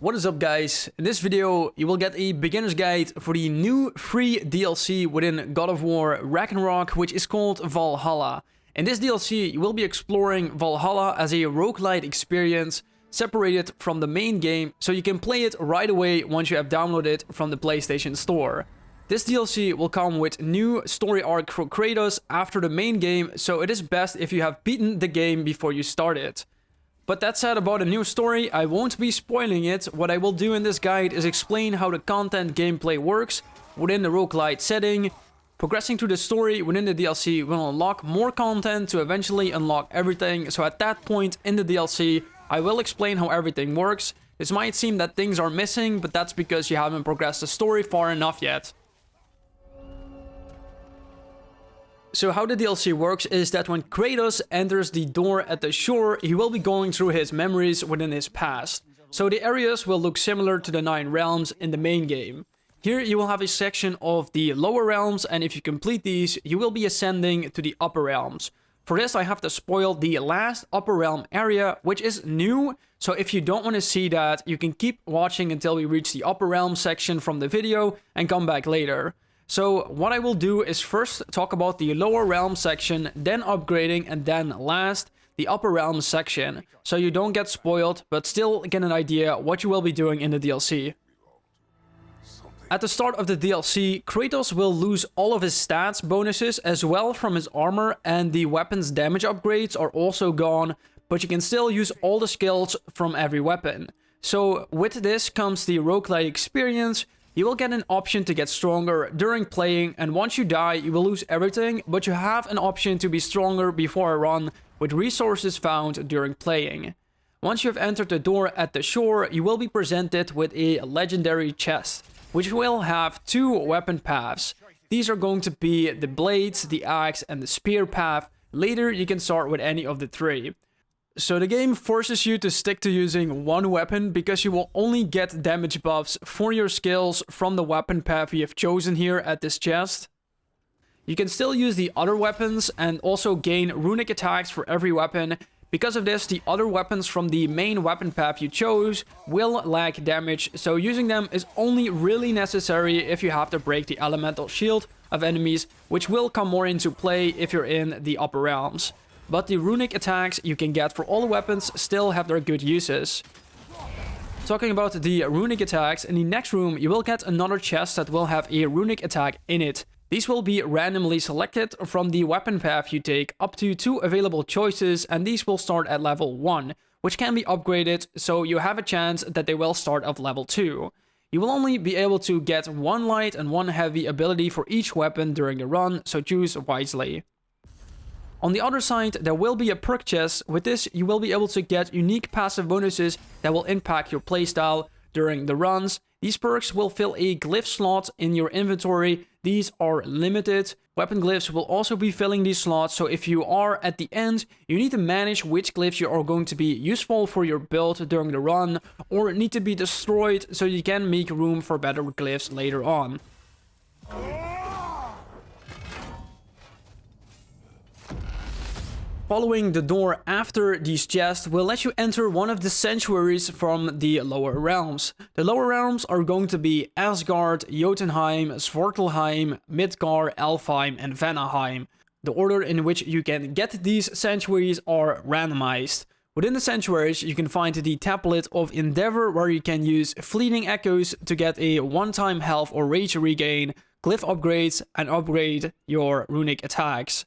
What is up, guys? In this video you will get a beginner's guide for the new free DLC within God of War Ragnarok, which is called Valhalla. In this DLC you will be exploring Valhalla as a roguelite experience separated from the main game, so you can play it right away once you have downloaded it from the PlayStation Store. This DLC will come with new story arc for Kratos after the main game, so it is best if you have beaten the game before you start it. But that said, about a new story, I won't be spoiling it. What I will do in this guide is explain how the content gameplay works within the roguelite setting. Progressing through the story within the DLC will unlock more content to eventually unlock everything, so at that point in the DLC, I will explain how everything works. This might seem that things are missing, but that's because you haven't progressed the story far enough yet. So how the DLC works is that when Kratos enters the door at the shore, he will be going through his memories within his past. So the areas will look similar to the 9 realms in the main game. Here you will have a section of the lower realms, and if you complete these, you will be ascending to the upper realms. For this I have to spoil the last upper realm area, which is new. So if you don't want to see that, you can keep watching until we reach the upper realm section from the video and come back later. So what I will do is first talk about the lower realm section, then upgrading, and then last the upper realm section, so you don't get spoiled but still get an idea what you will be doing in the DLC. At the start of the DLC, Kratos will lose all of his stats bonuses as well from his armor, and the weapons damage upgrades are also gone, but you can still use all the skills from every weapon. So with this comes the roguelite experience. You will get an option to get stronger during playing, and once you die you will lose everything, but you have an option to be stronger before a run with resources found during playing. Once you have entered the door at the shore, you will be presented with a legendary chest, which will have 2 weapon paths. These are going to be the blades, the axe, and the spear path. Later you can start with any of the 3. So the game forces you to stick to using one weapon because you will only get damage buffs for your skills from the weapon path you have chosen here at this chest. You can still use the other weapons and also gain runic attacks for every weapon. Because of this, the other weapons from the main weapon path you chose will lack damage, so using them is only really necessary if you have to break the elemental shield of enemies, which will come more into play if you're in the upper realms. But the runic attacks you can get for all the weapons still have their good uses. Talking about the runic attacks, in the next room you will get another chest that will have a runic attack in it. These will be randomly selected from the weapon path you take, up to 2 available choices, and these will start at level 1, which can be upgraded, so you have a chance that they will start at level 2. You will only be able to get 1 light and 1 heavy ability for each weapon during the run, so choose wisely. On the other side, there will be a perk chest. With this, you will be able to get unique passive bonuses that will impact your playstyle during the runs. These perks will fill a glyph slot in your inventory. These are limited. Weapon glyphs will also be filling these slots, so if you are at the end, you need to manage which glyphs you are going to be useful for your build during the run, or need to be destroyed so you can make room for better glyphs later on. Following the door after these chests will let you enter one of the sanctuaries from the lower realms. The lower realms are going to be Asgard, Jotunheim, Svartalheim, Midgard, Alfheim, and Vanaheim. The order in which you can get these sanctuaries are randomized. Within the sanctuaries you can find the tablet of Endeavor, where you can use fleeting echoes to get a one-time health or rage regain, glyph upgrades, and upgrade your runic attacks.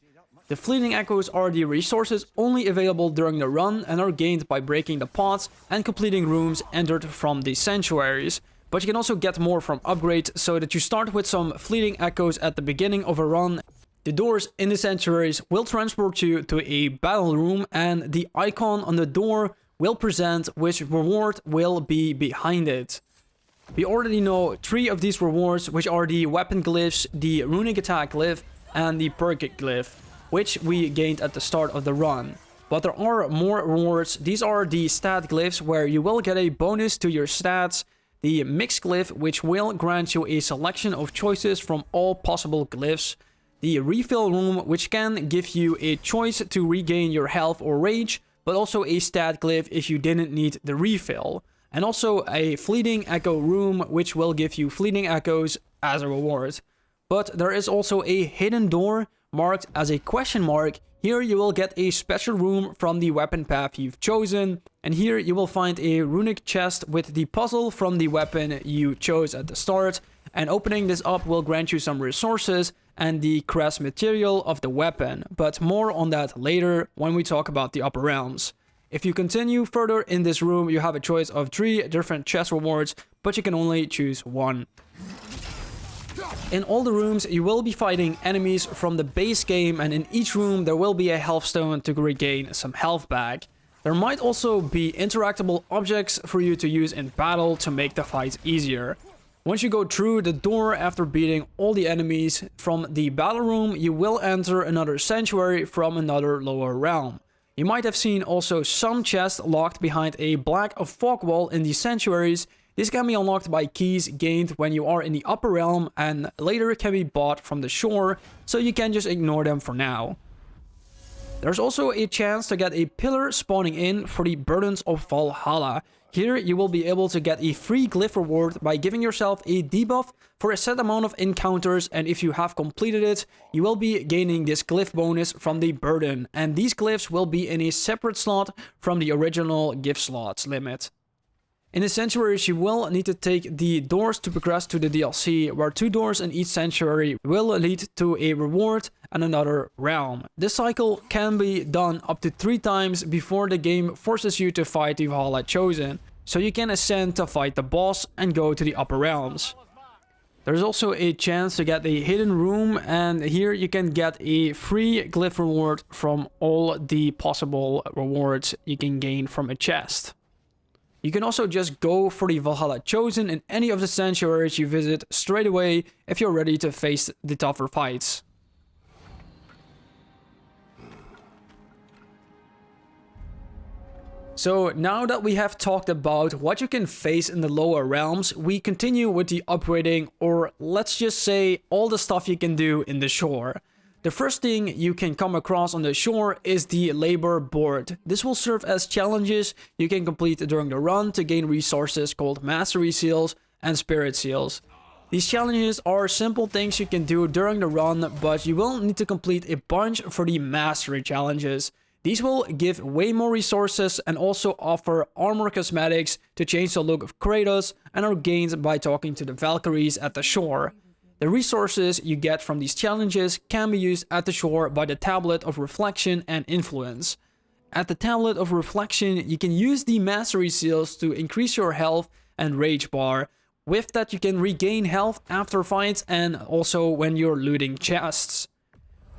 The fleeting echoes are the resources only available during the run and are gained by breaking the pots and completing rooms entered from the sanctuaries. But you can also get more from upgrades, so that you start with some fleeting echoes at the beginning of a run. The doors in the sanctuaries will transport you to a battle room, and the icon on the door will present which reward will be behind it. We already know 3 of these rewards, which are the weapon glyphs, the runic attack glyph, and the perk glyph, which we gained at the start of the run. But there are more rewards. These are the stat glyphs, where you will get a bonus to your stats, the mix glyph, which will grant you a selection of choices from all possible glyphs, the refill room, which can give you a choice to regain your health or rage, but also a stat glyph if you didn't need the refill. and also a fleeting echo room, which will give you fleeting echoes as a reward. But there is also a hidden door marked as a question mark. Here you will get a special room from the weapon path you've chosen, and here you will find a runic chest with the puzzle from the weapon you chose at the start, and opening this up will grant you some resources and the crest material of the weapon, but more on that later when we talk about the upper realms. If you continue further in this room, you have a choice of 3 different chest rewards, but you can only choose one. In all the rooms, you will be fighting enemies from the base game, and in each room there will be a health stone to regain some health back. There might also be interactable objects for you to use in battle to make the fights easier. Once you go through the door after beating all the enemies from the battle room, you will enter another sanctuary from another lower realm. You might have seen also some chests locked behind a black fog wall in these sanctuaries. These can be unlocked by keys gained when you are in the upper realm and later can be bought from the shore, so you can just ignore them for now. There's also a chance to get a pillar spawning in for the Burdens of Valhalla. Here you will be able to get a free glyph reward by giving yourself a debuff for a set amount of encounters, and if you have completed it, you will be gaining this glyph bonus from the burden, and these glyphs will be in a separate slot from the original gift slots limit. In the sanctuaries, you will need to take the doors to progress to the DLC, where 2 doors in each sanctuary will lead to a reward and another realm. This cycle can be done up to 3 times before the game forces you to fight the Valhalla chosen, so you can ascend to fight the boss and go to the upper realms. There's also a chance to get a hidden room, and here you can get a free glyph reward from all the possible rewards you can gain from a chest. You can also just go for the Valhalla chosen in any of the sanctuaries you visit straight away if you're ready to face the tougher fights. So now that we have talked about what you can face in the lower realms, we continue with the upgrading, or let's just say all the stuff you can do in the shore. The first thing you can come across on the shore is the labor board. This will serve as challenges you can complete during the run to gain resources called mastery seals and spirit seals. These challenges are simple things you can do during the run, but you will need to complete a bunch for the mastery challenges. These will give way more resources and also offer armor cosmetics to change the look of Kratos and are gained by talking to the Valkyries at the shore. The resources you get from these challenges can be used at the shore by the Tablet of Reflection and Influence. At the Tablet of Reflection, you can use the Mastery Seals to increase your health and rage bar. With that, you can regain health after fights and also when you're looting chests.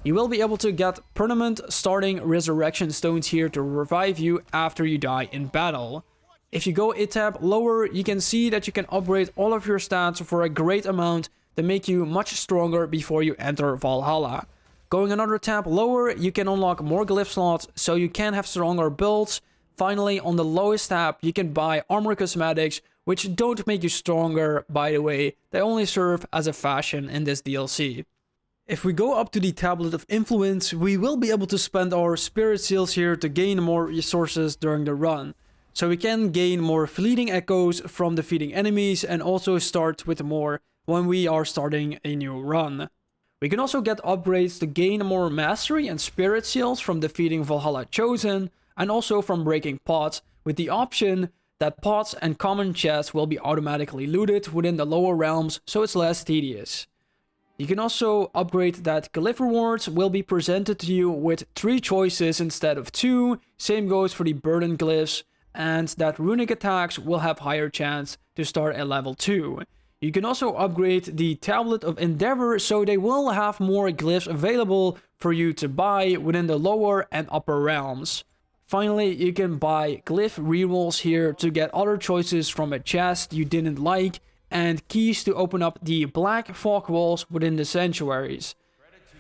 You will be able to get permanent starting resurrection stones here to revive you after you die in battle. If you go a tab lower, you can see that you can upgrade all of your stats for a great amount to make you much stronger before you enter Valhalla. Going another tab lower, you can unlock more glyph slots so you can have stronger builds. Finally, on the lowest tab, you can buy armor cosmetics, which don't make you stronger, by the way. They only serve as a fashion in this DLC. If we go up to the Tablet of Influence, we will be able to spend our spirit seals here to gain more resources during the run. So we can gain more fleeting echoes from defeating enemies and also start with more when we are starting a new run. We can also get upgrades to gain more mastery and spirit seals from defeating Valhalla Chosen and also from breaking pots, with the option that pots and common chests will be automatically looted within the lower realms, so it's less tedious. You can also upgrade that glyph rewards will be presented to you with 3 choices instead of 2, same goes for the burden glyphs, and that runic attacks will have higher chance to start at level 2. You can also upgrade the Tablet of Endeavor, so they will have more glyphs available for you to buy within the lower and upper realms. Finally, you can buy glyph rerolls here to get other choices from a chest you didn't like, and keys to open up the black fog walls within the sanctuaries.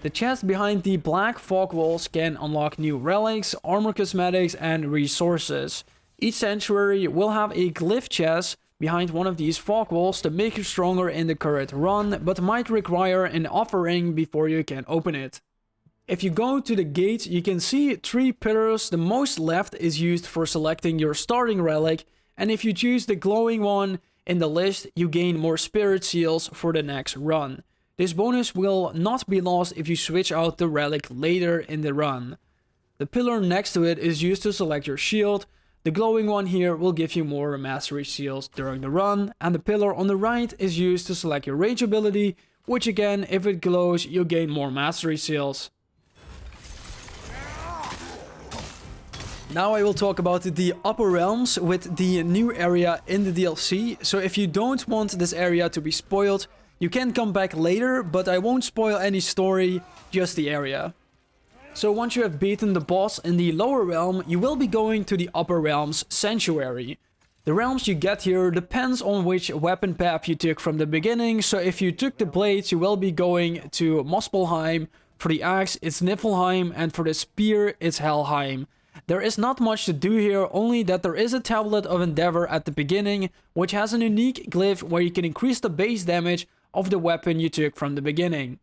The chest behind the black fog walls can unlock new relics, armor cosmetics, and resources. Each sanctuary will have a glyph chest behind one of these fog walls to make you stronger in the current run, but might require an offering before you can open it. If you go to the gate, you can see 3 pillars. The most left is used for selecting your starting relic, and if you choose the glowing one in the list, you gain more spirit seals for the next run. This bonus will not be lost if you switch out the relic later in the run. The pillar next to it is used to select your shield. The glowing one here will give you more mastery seals during the run, and the pillar on the right is used to select your rage ability, which again, if it glows, you'll gain more mastery seals. Now I will talk about the upper realms with the new area in the DLC. So if you don't want this area to be spoiled, you can come back later, but I won't spoil any story, just the area. So once you have beaten the boss in the lower realm, you will be going to the upper realms sanctuary. The realms you get here depends on which weapon path you took from the beginning. So if you took the blades, you will be going to Muspelheim. For the axe, it's Niflheim, and for the spear, it's Helheim. There is not much to do here, only that there is a tablet of endeavor at the beginning, which has an unique glyph where you can increase the base damage of the weapon you took from the beginning.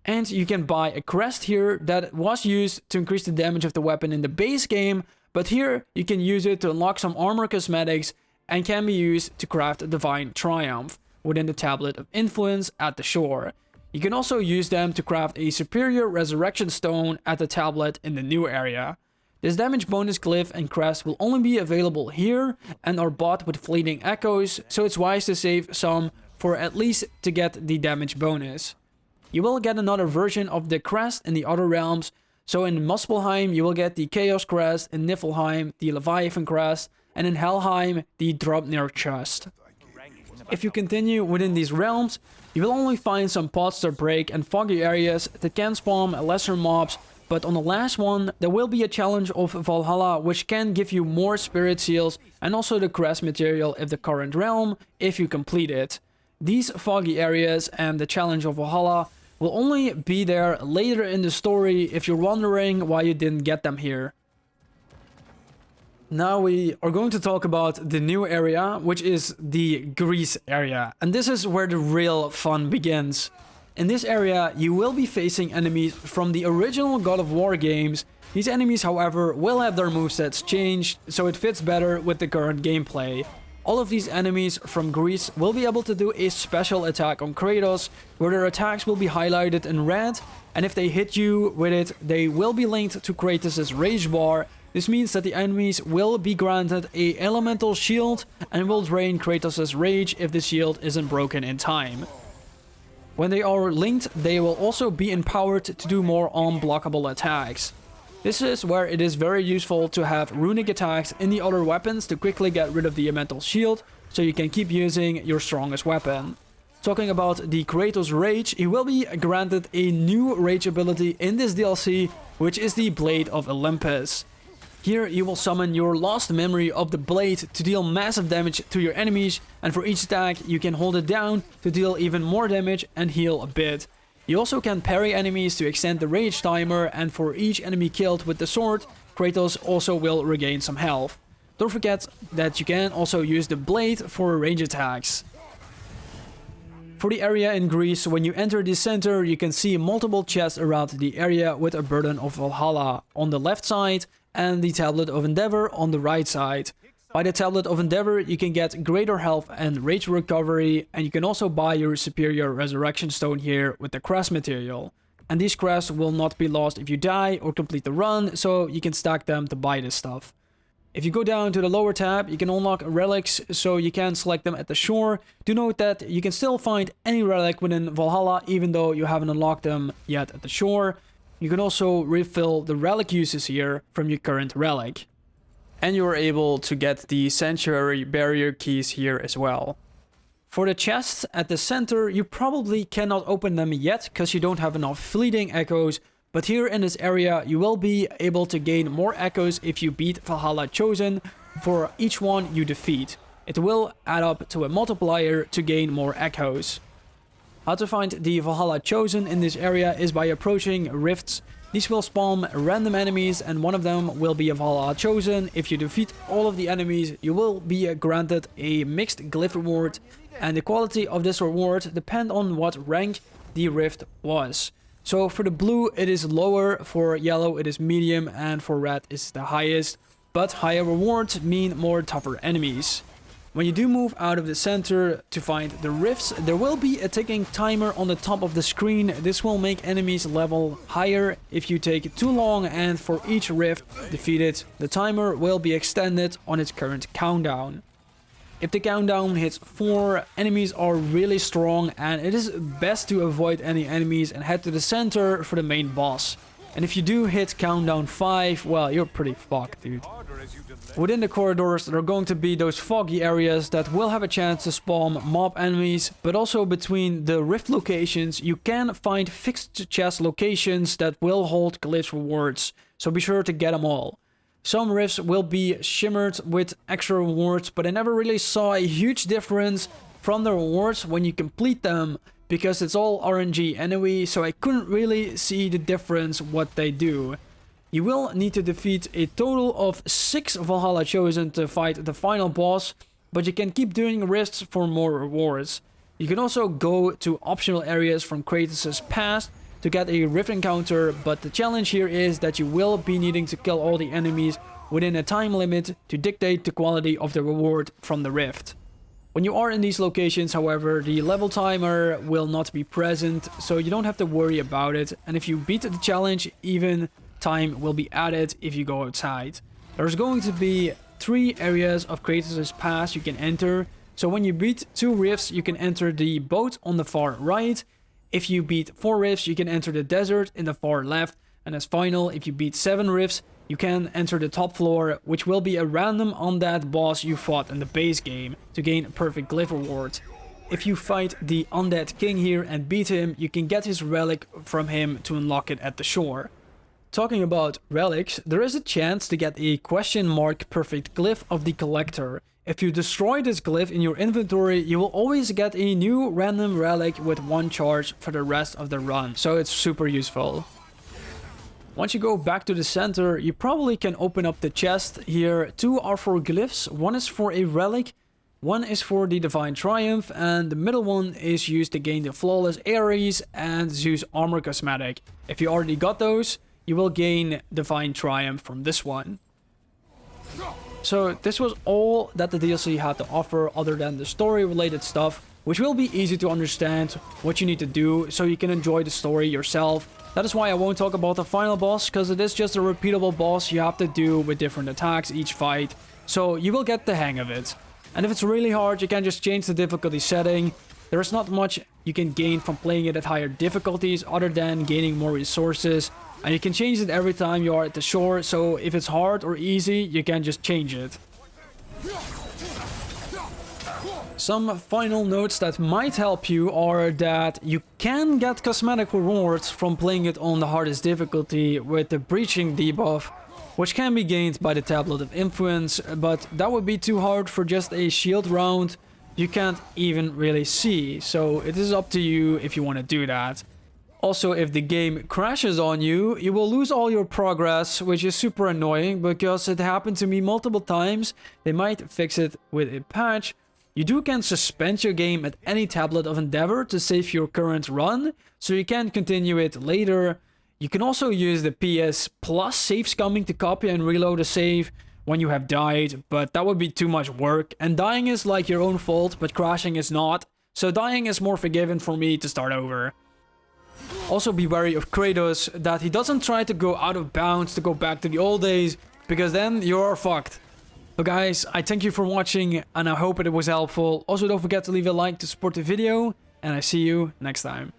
And you can buy a crest here that was used to increase the damage of the weapon in the base game, but here you can use it to unlock some armor cosmetics and can be used to craft a Divine Triumph within the Tablet of Influence at the shore. You can also use them to craft a superior resurrection stone at the tablet in the new area. This damage bonus glyph and crest will only be available here and are bought with fleeting echoes, so it's wise to save some for at least to get the damage bonus. You will get another version of the crest in the other realms, so in Muspelheim you will get the Chaos Crest, in Niflheim the Leviathan Crest, and in Helheim the Draupnir chest. If you continue within these realms, you will only find some pots that break and foggy areas that can spawn lesser mobs, but on the last one there will be a challenge of Valhalla which can give you more spirit seals and also the crest material of the current realm if you complete it. These foggy areas and the challenge of Valhalla will only be there later in the story if you're wondering why you didn't get them here. Now we are going to talk about the new area, which is the Greece area. And this is where the real fun begins. In this area, you will be facing enemies from the original God of War games. These enemies, however, will have their movesets changed, so it fits better with the current gameplay. All of these enemies from Greece will be able to do a special attack on Kratos, where their attacks will be highlighted in red, and if they hit you with it, they will be linked to Kratos' rage bar. This means that the enemies will be granted a elemental shield and will drain Kratos' rage if the shield isn't broken in time. When they are linked, they will also be empowered to do more unblockable attacks. This is where it is very useful to have runic attacks in the other weapons to quickly get rid of the elemental shield, so you can keep using your strongest weapon. Talking about the Kratos Rage, he will be granted a new rage ability in this DLC, which is the Blade of Olympus. Here you will summon your lost memory of the blade to deal massive damage to your enemies, and for each attack you can hold it down to deal even more damage and heal a bit. You also can parry enemies to extend the rage timer, and for each enemy killed with the sword, Kratos also will regain some health. Don't forget that you can also use the blade for range attacks. For the area in Greece, when you enter the center, you can see multiple chests around the area with a burden of Valhalla on the left side and the Tablet of Endeavor on the right side. By the Tablet of Endeavor, you can get greater health and rage recovery, and you can also buy your superior resurrection stone here with the crest material. And these crests will not be lost if you die or complete the run, so you can stack them to buy this stuff. If you go down to the lower tab, you can unlock relics, so you can select them at the shore. Do note that you can still find any relic within Valhalla, even though you haven't unlocked them yet at the shore. You can also refill the relic uses here from your current relic. And you are able to get the Sanctuary Barrier keys here as well. For the chests at the center, you probably cannot open them yet because you don't have enough fleeting echoes, but here in this area you will be able to gain more echoes if you beat Valhalla Chosen for each one you defeat. It will add up to a multiplier to gain more echoes. How to find the Valhalla Chosen in this area is by approaching rifts. These will spawn random enemies and one of them will be a Valhalla Chosen. If you defeat all of the enemies, you will be granted a mixed glyph reward, and the quality of this reward depends on what rank the rift was. So for the blue it is lower, for yellow it is medium, and for red is the highest, but higher rewards mean more tougher enemies. When you do move out of the center to find the rifts, there will be a ticking timer on the top of the screen. This will make enemies level higher if you take too long, and for each rift defeated, the timer will be extended on its current countdown. If the countdown hits 4, enemies are really strong, and it is best to avoid any enemies and head to the center for the main boss. And if you do hit countdown 5, well, you're pretty fucked, dude. Within the corridors, there are going to be those foggy areas that will have a chance to spawn mob enemies, but also between the rift locations, you can find fixed chest locations that will hold glitch rewards, so be sure to get them all. Some rifts will be shimmered with extra rewards, but I never really saw a huge difference from the rewards when you complete them, because it's all RNG anyway, so I couldn't really see the difference what they do. You will need to defeat a total of 6 Valhalla Chosen to fight the final boss, but you can keep doing rifts for more rewards. You can also go to optional areas from Kratos' past to get a rift encounter, but the challenge here is that you will be needing to kill all the enemies within a time limit to dictate the quality of the reward from the rift. When you are in these locations, however, the level timer will not be present, so you don't have to worry about it, and if you beat the challenge, even time will be added if you go outside. There's going to be 3 areas of Kratos' past you can enter, so when you beat 2 rifts, you can enter the boat on the far right. If you beat 4 rifts, you can enter the desert in the far left, and as final, if you beat 7 rifts, you can enter the top floor, which will be a random undead boss you fought in the base game to gain a perfect glyph reward. If you fight the undead king here and beat him, you can get his relic from him to unlock it at the shore. Talking about relics, there is a chance to get a question mark perfect glyph of the collector. If you destroy this glyph in your inventory, you will always get a new random relic with 1 charge for the rest of the run, so it's super useful. Once you go back to the center, you probably can open up the chest here. 2 are for glyphs, 1 is for a relic, 1 is for the Divine Triumph, and the middle one is used to gain the Flawless Ares and Zeus Armor cosmetic. If you already got those, you will gain Divine Triumph from this one. So this was all that the DLC had to offer other than the story related stuff, which will be easy to understand what you need to do so you can enjoy the story yourself. That is why I won't talk about the final boss, because it is just a repeatable boss you have to do with different attacks each fight, so you will get the hang of it. And if it's really hard, you can just change the difficulty setting. There is not much you can gain from playing it at higher difficulties other than gaining more resources. And you can change it every time you are at the shore, so if it's hard or easy, you can just change it. Some final notes that might help you are that you can get cosmetic rewards from playing it on the hardest difficulty with the breaching debuff, which can be gained by the Tablet of Influence, but that would be too hard for just a shield round you can't even really see, so it is up to you if you want to do that. Also, if the game crashes on you, you will lose all your progress, which is super annoying because it happened to me multiple times. They might fix it with a patch. You can suspend your game at any tablet of Endeavor to save your current run, so you can continue it later. You can also use the PS Plus save scumming to copy and reload a save when you have died, but that would be too much work. And dying is like your own fault, but crashing is not, so dying is more forgiven for me to start over. Also be wary of Kratos, that he doesn't try to go out of bounds to go back to the old days, because then you're fucked. So guys, I thank you for watching and I hope it was helpful. Also don't forget to leave a like to support the video, and I see you next time.